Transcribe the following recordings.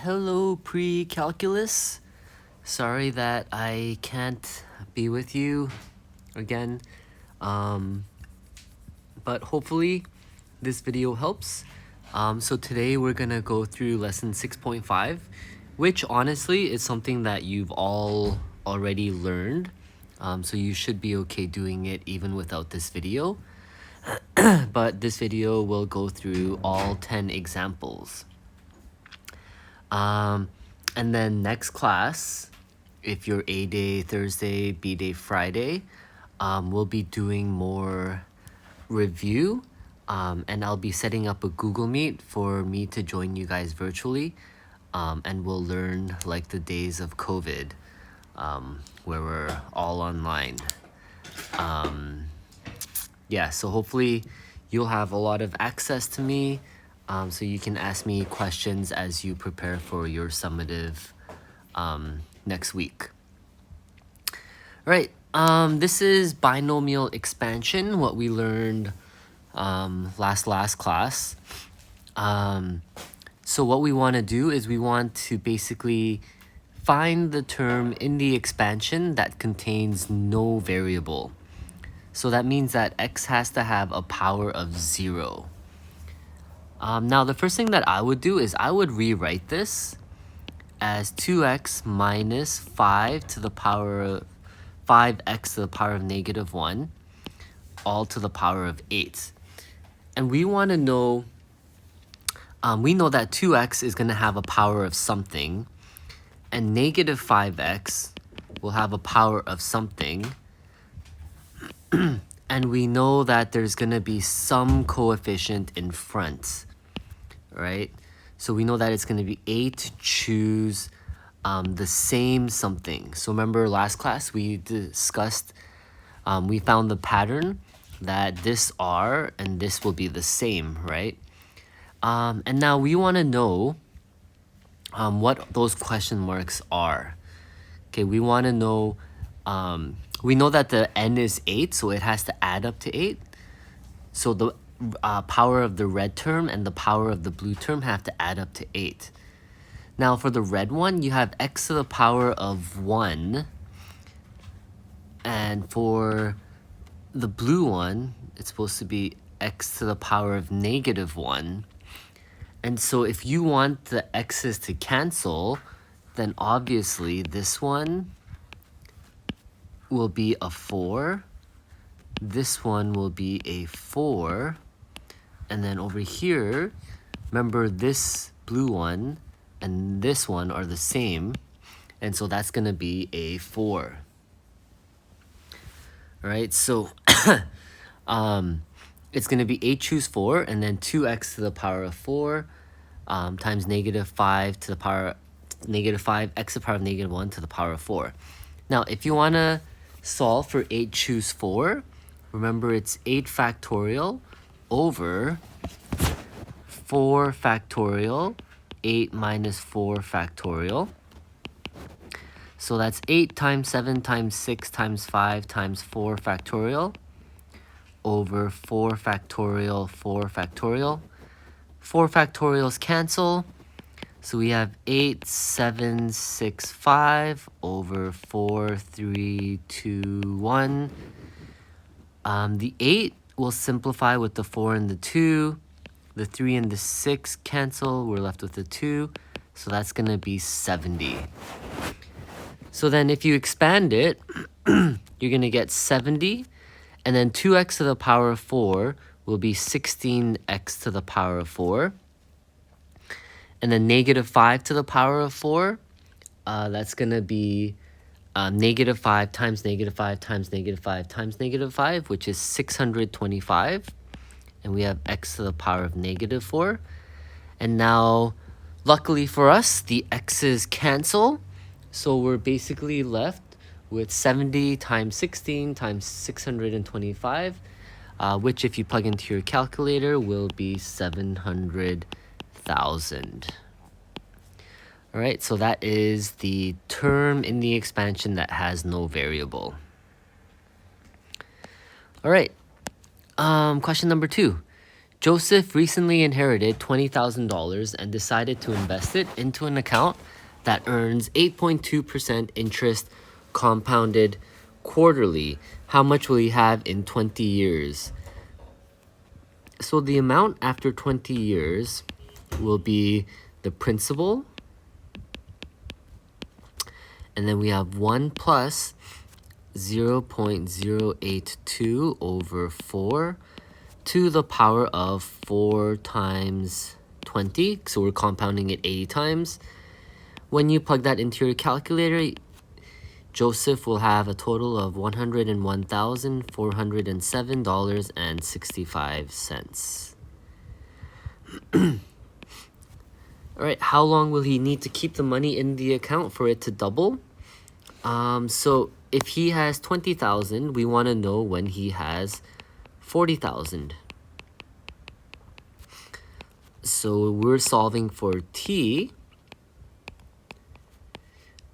Hello, Precalculus. Sorry that I can't be with you again, but hopefully this video helps. So today we're gonna go through lesson 6.5, which honestly is something that you've all already learned. So you should be okay doing it even without this video. But this video will go through all 10 examples. And then next class, if you're A day Thursday, B day Friday, we'll be doing more review, and I'll be setting up a Google Meet for me to join you guys virtually, and we'll learn like the days of COVID, where we're all online. Yeah, so hopefully you'll have a lot of access to me, so you can ask me questions as you prepare for your summative next week. All right, this is binomial expansion, what we learned last class. So what we want to do is we want to basically find the term in the expansion that contains no variable. So that means that x has to have a power of 0. Now the first thing that I would do is I would rewrite this as 2x minus 5 to the power of 5x to the power of negative 1, all to the power of 8. And we want to know, we know that 2x is going to have a power of something, and negative 5x will have a power of something. And we know that there's going to be some coefficient in front, right? So we know that it's going to be 8 to choose the same something. So remember last class we discussed, we found the pattern that this R and this will be the same, right? And now we want to know what those question marks are. Okay, we want to know, we know that the n is 8, so it has to add up to 8. So the power of the red term and the power of the blue term have to add up to 8. Now for the red one, you have x to the power of 1. And for the blue one, it's supposed to be x to the power of negative 1. And so if you want the x's to cancel, then obviously this one will be a 4. This one will be a 4. And then over here, remember this blue one and this one are the same. And so that's going to be a 4. All right, so it's going to be 8 choose 4, and then 2x to the power of 4 times negative 5 to the power negative 5, x to the power of negative 1 to the power of 4. Now, if you want to solve for 8 choose 4, remember it's 8 factorial over 4 factorial, 8 minus 4 factorial. So that's 8 times 7 times 6 times 5 times 4 factorial over 4 factorial, 4 factorial. 4 factorials cancel. So we have 8, 7, 6, 5 over 4, 3, 2, 1. The 8 will simplify with the 4 and the 2. The 3 and the 6 cancel. We're left with the 2. So that's going to be 70. So then if you expand it, you're going to get 70. And then 2x to the power of 4 will be 16x to the power of 4. And then negative 5 to the power of 4, that's going to be negative 5 times negative 5 times negative 5 times negative 5, which is 625. And we have x to the power of negative 4. And now, luckily for us, the x's cancel. So we're basically left with 70 times 16 times 625, which if you plug into your calculator will be 700,000. All right, so that is the term in the expansion that has no variable. All right, question number 2. Joseph recently inherited $20,000 and decided to invest it into an account that earns 8.2% interest compounded quarterly. How much will he have in 20 years? So the amount after 20 years will be the principal, and then we have 1 plus 0.082 over 4 to the power of 4 times 20. So we're compounding it 80 times. When you plug that into your calculator, Joseph will have a total of $101,407.65. All right, how long will he need to keep the money in the account for it to double? So if he has 20,000, we want to know when he has 40,000. So we're solving for t.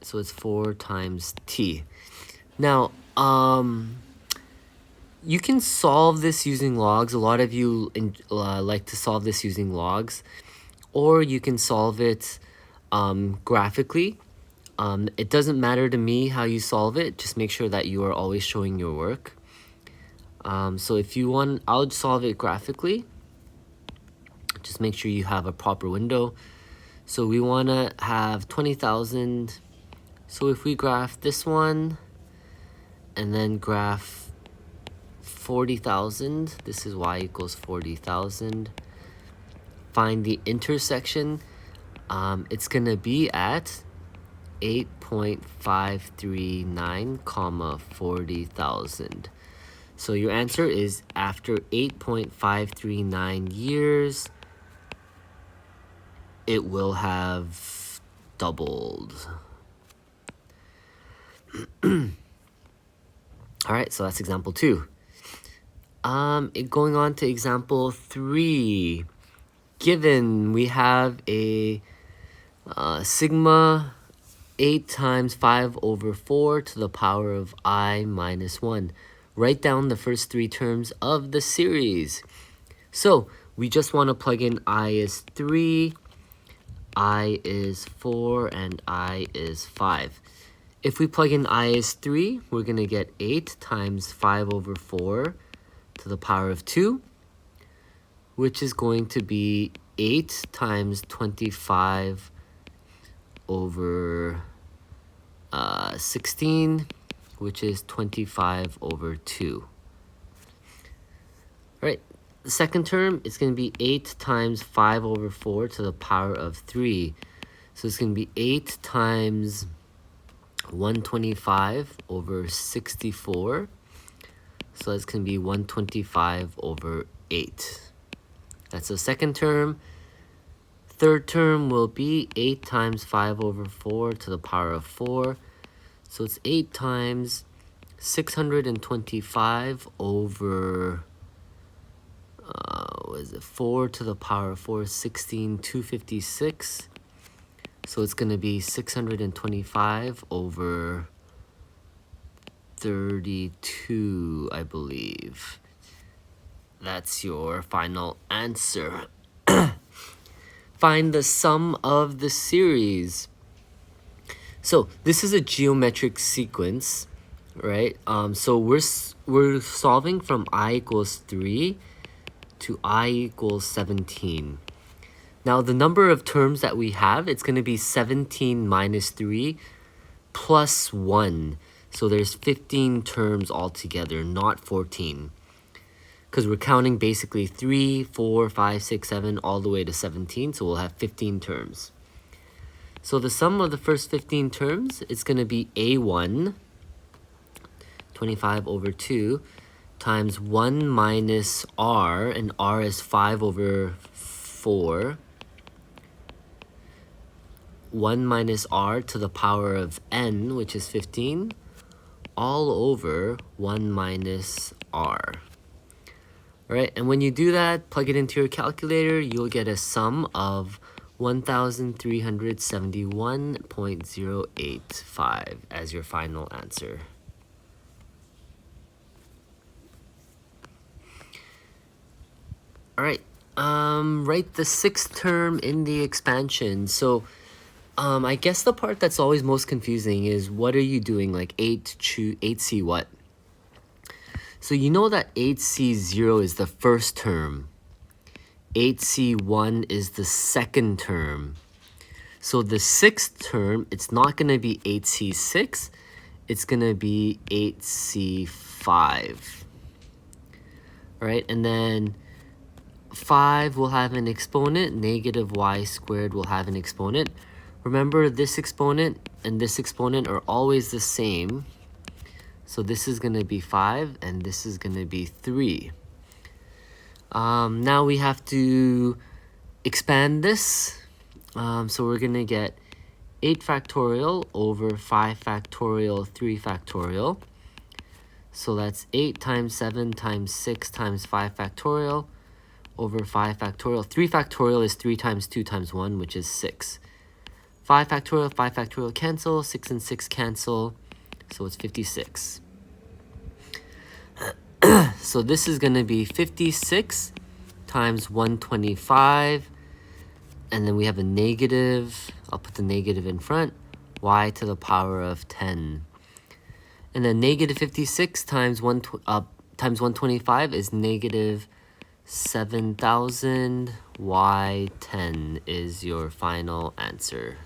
So it's 4 times t. Now, you can solve this using logs. A lot of you like to solve this using logs. Or you can solve it graphically. It doesn't matter to me how you solve it. Just make sure that you are always showing your work. So if you want, I'll solve it graphically. Just make sure you have a proper window. So we want to have 20,000. So if we graph this one and then graph 40,000, this is y equals 40,000. Find the intersection. It's going to be at 8.539 comma 40,000. So your answer is after 8.539 years, it will have doubled. All right, so that's example 2. Going on to example 3. Given we have a sigma 8 times 5 over 4 to the power of I minus 1. Write down the first 3 terms of the series. So we just want to plug in I is 3, I is 4, and I is 5. If we plug in I is 3, we're going to get 8 times 5 over 4 to the power of 2, which is going to be 8 times 25 over 16, which is 25 over 2. All right, the second term is going to be 8 times 5 over 4 to the power of 3. So it's going to be 8 times 125 over 64. So that's going to be 125 over 8. That's the second term. Third term will be 8 times 5 over 4 to the power of 4. So it's 8 times 625 over 4 to the power of 4, 256. So it's going to be 625 over 32, I believe. That's your final answer. Find the sum of the series. So this is a geometric sequence, right? So we're solving from I equals 3 to I equals 17. Now the number of terms that we have, it's going to be 17 minus 3 plus 1. So there's 15 terms altogether, not 14. Because we're counting basically 3, 4, 5, 6, 7, all the way to 17. So we'll have 15 terms. So the sum of the first 15 terms is going to be A1, 25 over 2, times 1 minus R, and R is 5 over 4. 1 minus R to the power of N, which is 15, all over 1 minus R. All right, and when you do that, plug it into your calculator, you'll get a sum of 1,371.085 as your final answer. All right, write the sixth term in the expansion. So I guess the part that's always most confusing is what are you doing? Like 8C what? So you know that 8C0 is the first term. 8C1 is the second term. So the sixth term, it's not going to be 8C6. It's going to be 8C5. All right, and then 5 will have an exponent. Negative y squared will have an exponent. Remember, this exponent and this exponent are always the same. So this is going to be 5, and this is going to be 3. Now we have to expand this. So we're going to get 8 factorial over 5 factorial, 3 factorial. So that's 8 times 7 times 6 times 5 factorial over 5 factorial. 3 factorial is 3 times 2 times 1, which is 6. 5 factorial cancel, 6 and 6 cancel, so it's 56. So this is going to be 56 times 125, and then we have a negative, I'll put the negative in front, y to the power of 10. And then negative 56 times 125 is negative 7,000. Y10 is your final answer.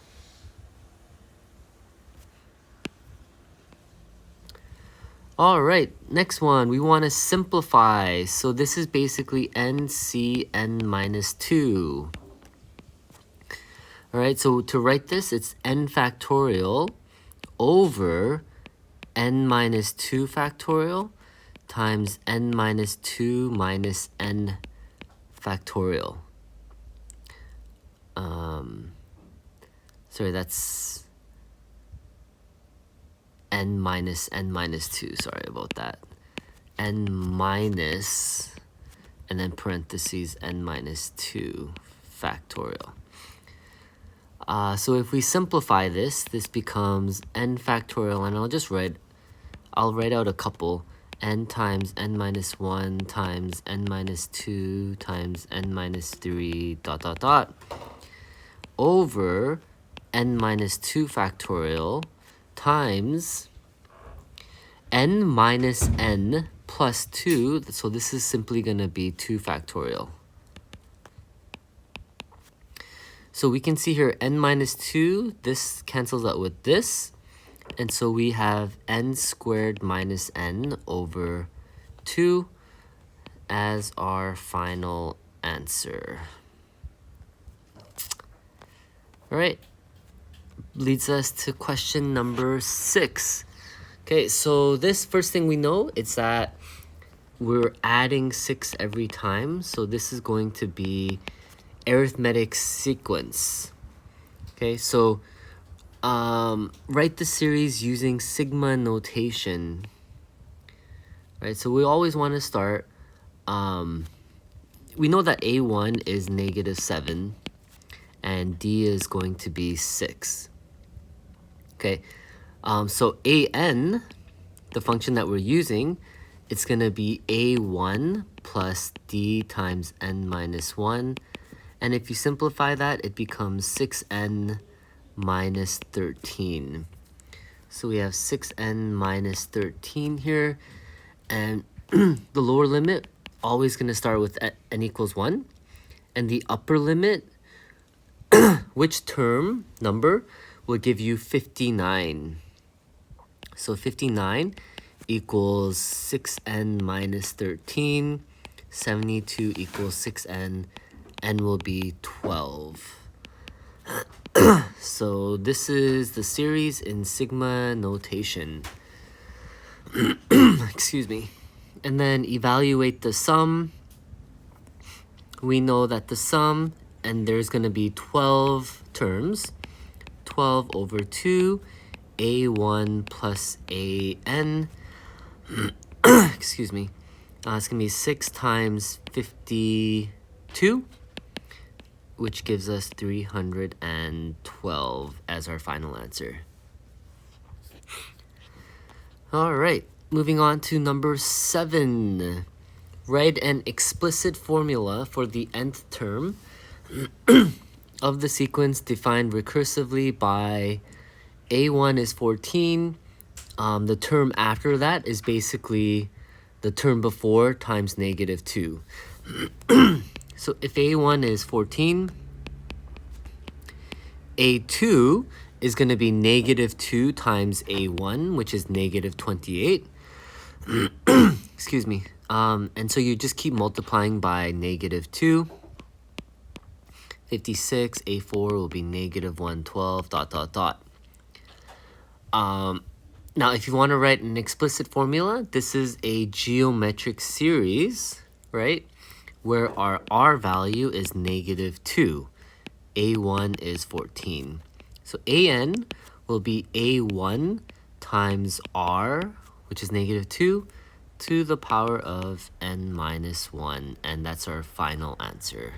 All right, next one, we want to simplify. So this is basically NCN minus 2. All right, so to write this, it's n factorial over n minus 2 factorial times n minus 2 minus n factorial. Sorry, that's n minus 2. Sorry about that. N minus, and then parentheses n minus 2 factorial. So if we simplify this, this becomes n factorial, and I'll write out a couple. N times n minus 1 times n minus 2 times n minus 3 dot dot dot over n minus 2 factorial times n minus n plus 2. So this is simply going to be 2 factorial. So we can see here n minus 2, this cancels out with this. And so we have n squared minus n over 2 as our final answer. All right, leads us to question number 6. Okay, so this first thing we know is that we're adding 6 every time. So this is going to be arithmetic sequence. Okay, so write the series using sigma notation. Right, so we always want to start. We know that A1 is negative 7 and D is going to be 6. Okay, so AN, the function that we're using, it's going to be A1 plus D times n minus 1. And if you simplify that, it becomes 6n minus 13. So we have 6n minus 13 here. And the lower limit, always going to start with n equals 1. And the upper limit, which term number will give you 59. So 59 equals 6n minus 13. 72 equals 6n. N will be 12. So this is the series in sigma notation. Excuse me. And then evaluate the sum. We know that the sum, and there's going to be 12 terms. 12 over 2, A1 plus AN. Excuse me. It's going to be 6 times 52. Which gives us 312 as our final answer. All right, moving on to number 7. Write an explicit formula for the nth term of the sequence defined recursively by a1 is 14. The term after that is basically the term before times negative 2. So if a1 is 14, a2 is going to be negative 2 times a1, which is negative 28. Excuse me. And so you just keep multiplying by negative 2. 56, a4 will be negative 112, dot, dot, dot. Now, if you want to write an explicit formula, this is a geometric series, right? Where our r value is negative 2. a1 is 14. So an will be a1 times r, which is negative 2, to the power of n minus 1. And that's our final answer.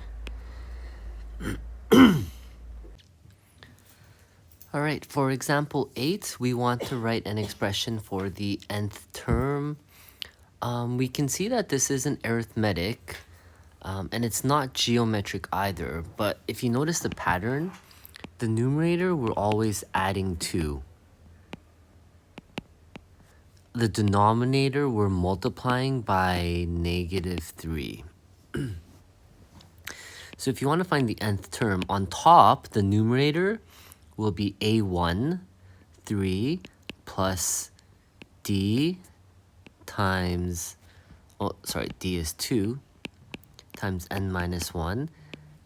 All right, for example 8, we want to write an expression for the nth term. We can see that this isn't arithmetic, and it's not geometric either, but if you notice the pattern, the numerator we're always adding 2. The denominator we're multiplying by negative 3. So if you want to find the nth term, on top, the numerator will be a1, 3, plus d times, d is 2, times n minus 1.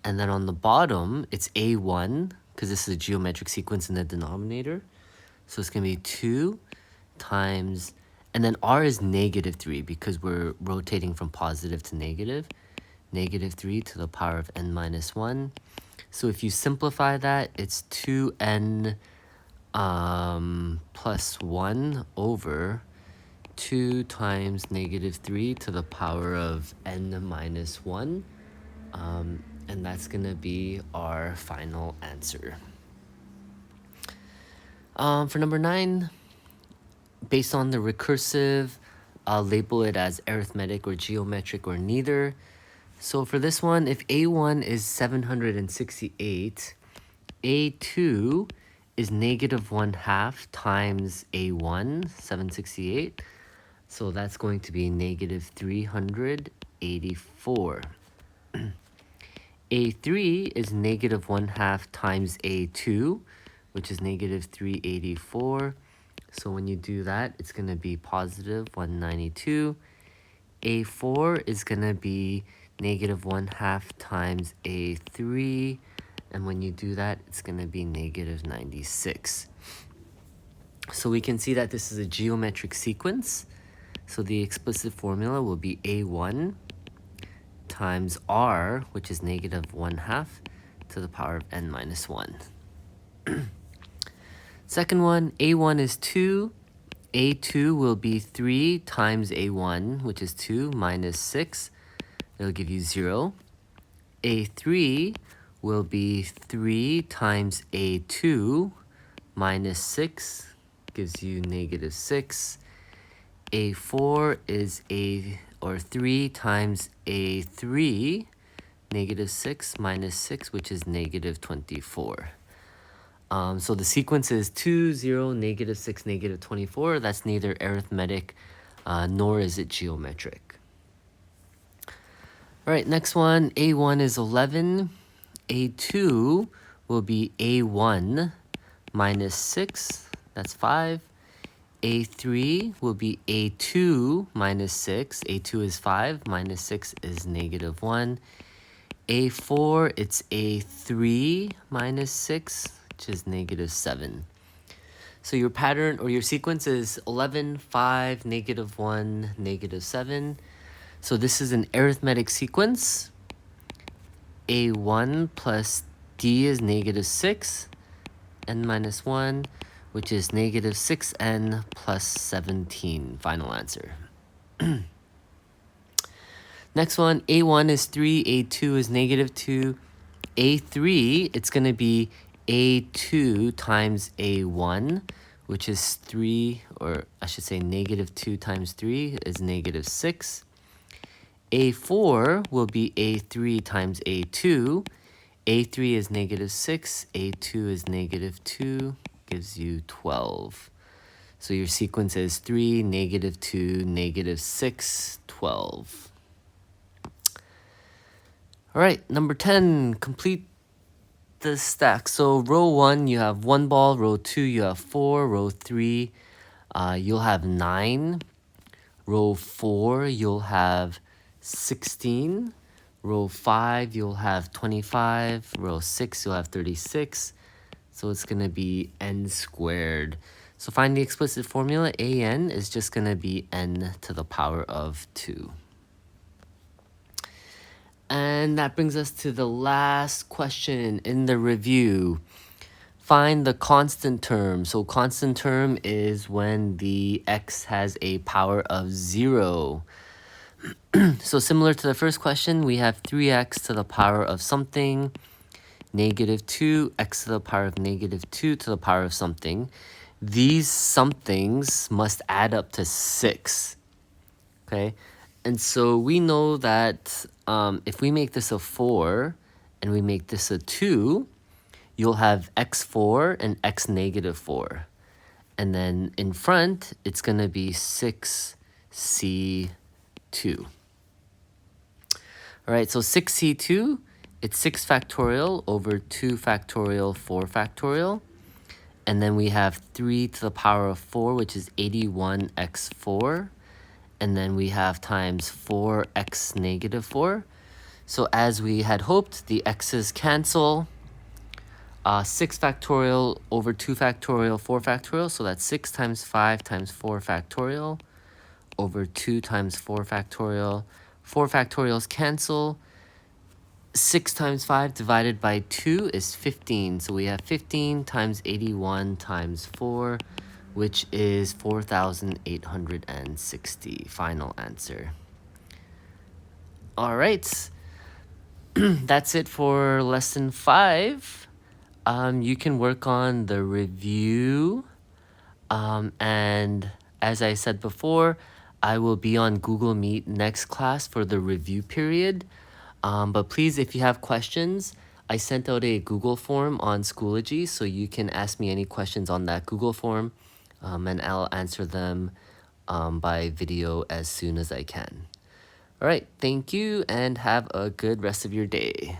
And then on the bottom, it's a1, because this is a geometric sequence in the denominator. So it's going to be 2 times, and then r is negative 3, because we're rotating from positive to negative. Negative 3 to the power of n minus 1. So if you simplify that, it's 2n plus 1 over 2 times negative 3 to the power of n minus 1. And that's going to be our final answer. For number 9, based on the recursive, label it as arithmetic or geometric or neither. So for this one, if a1 is 768, a2 is negative 1/2 times a1, 768. So that's going to be negative 384. a3 is negative 1/2 times a2, which is negative 384. So when you do that, it's going to be positive 192. a4 is going to be negative 1/2 times a3, and when you do that, it's going to be negative 96. So we can see that this is a geometric sequence. So the explicit formula will be a1 times r, which is negative 1/2 to the power of n minus 1. Second one, a1 is 2. a2 will be 3 times a1, which is 2, minus 6. It'll give you 0. a3 will be 3 times a2 minus 6, gives you negative 6. a4 is 3 times a3, negative 6 minus 6, which is negative 24. So the sequence is 2, 0, negative 6, negative 24. That's neither arithmetic nor is it geometric. All right, next one, a1 is 11. a2 will be a1 minus 6, that's 5. a3 will be a2 minus 6. a2 is 5, minus 6 is negative 1. a4, it's a3 minus 6, which is negative 7. So your pattern or your sequence is 11, 5, negative 1, negative 7. So this is an arithmetic sequence. a1 plus d is negative 6, n minus 1, which is negative 6n plus 17. Final answer. Next one, a1 is 3, a2 is negative 2. a3, it's going to be a2 times a1, which is 3, or I should say negative 2 times 3 is negative 6. A4 will be A3 times A2. A3 is -6, A2 is -2, gives you 12. So your sequence is 3, -2, -6, 12. All right, number 10, complete the stack. So row 1, you have 1 ball. Row 2, you have 4. Row 3, you'll have 9. Row 4, you'll have 16. Row 5, you'll have 25. Row 6, you'll have 36. So it's going to be n squared. So find the explicit formula. an is just going to be n to the power of 2. And that brings us to the last question in the review. Find the constant term. So constant term is when the x has a power of 0. So similar to the first question, we have 3x to the power of something, -2, x to the power of -2 to the power of something. These somethings must add up to 6, okay? And so we know that if we make this a 4 and we make this a 2, you'll have x4 and x -4. And then in front, it's going to be 6c2. All right, so 6c2, it's 6 factorial over 2 factorial, 4 factorial. And then we have 3 to the power of 4, which is 81x4. And then we have times 4x -4. So as we had hoped, the x's cancel. 6 factorial over 2 factorial, 4 factorial. So that's 6 times 5 times 4 factorial over 2 times 4 factorial. 4 factorials cancel. 6 times 5 divided by 2 is 15. So we have 15 times 81 times 4, which is 4,860. Final answer. All right. That's it for lesson 5. You can work on the review. And as I said before, I will be on Google Meet next class for the review period. But please, if you have questions, I sent out a Google form on Schoology, so you can ask me any questions on that Google form, and I'll answer them by video as soon as I can. All right, thank you, and have a good rest of your day.